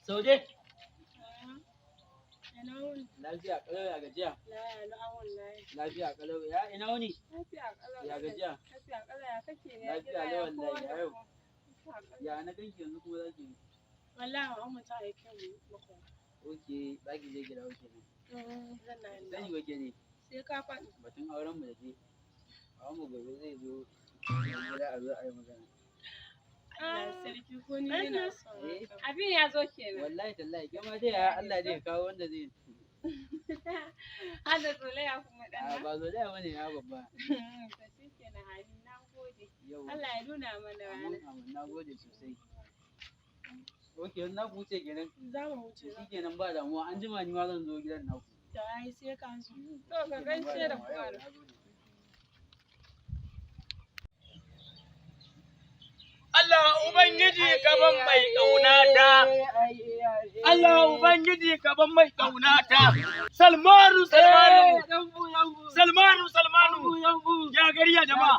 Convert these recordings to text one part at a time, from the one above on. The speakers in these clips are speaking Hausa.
Saude. Lafiya kalau ya gajiya. Lafiya kalau ya ina wuni. Ya gajiya. Lafiya lau wallahi ya yau. Ya na ganki yanzu kuma zaki. Wallahi amma ta aike mu mako. Oke, zaki je gida oke ne. Zan yi waje ne. Sai ka faɗi. Batun auren mu da ke. Auren mu gobe zai zo. Gida a zo a yi magana. Sarki ko ni ina so. Abin ya zo kenan. Wallahi tallahi kuma dai ya Allah zai kawo wanda zai. Hada zolaya kuma dan. Ba zolaya bane ya babba. To shikenan hali na gode. Allah ya nuna mana rana. Amin na gode sosai. Oke, na ku wuce kenan. Za mu wuce. Shikenan ba damuwa. An jima ni ma zan zo gidan naku. To ai sai ka zo. To ka gaishe da kowa. Allah Ubangiji gaban mai ƙaunata. Allah Ubangiji gaban mai ƙaunata. Salmanu. Ya gari ya jama'a.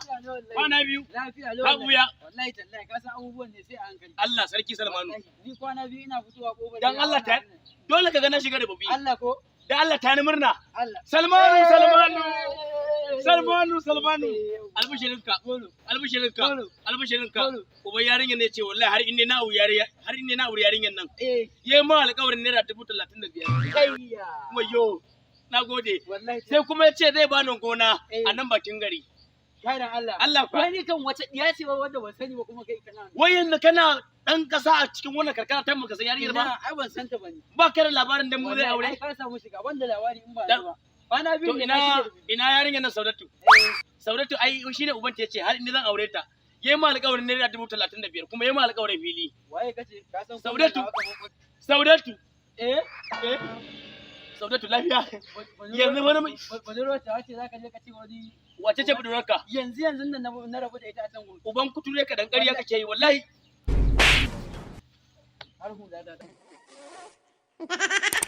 Kwana biyu. Ka buya. Wallahi tallahi ka san abubuwan ne sai a hankali. Allah sarki Salmanu. Ni kwana biyu ina fitowa kofar. Dan Allah ta dole ka ga na shiga da babi. Allah ko? Da Allah ta ni murna. Allah. Salmanu. Albishirinka. Uban yarinyar ne ce wallahi har inda na auri yarinyar nan. Yayi ma alƙawarin naira 35,000. Kayya. Wayo. Nagode. Sai kuma ya ce zai bani gona a nan bakin gari. Kaidan Allah. Allah kwa. Wai ni kan wata diya ce wanda ban sani ba kuma kai kana. Wai yanzu kana dan kasa a cikin wannan karkara ta mu ka san yarinyar ba? Ai ban san ta bane. Ba ka da labarin da mu zai aure. Ai ka samu shiga wanda labari in ba ba. Bana biyu to ina yarinyar nan Saudatu. Saudatu ai shine uban ta yace har inda zan aure ta. Yayi ma alƙawarin naira 35,000 kuma yayi ma alƙawarin fili. Waye kace ka san Saudatu. Saudatu lafiya. Yanzu wani budurwa ta wace zaka je ka ce wani wace ce budurwarka? Yanzu nan na rabu da ita a can gurin. Uban kuture ka dan ƙarya kake yi wallahi. Har hu da.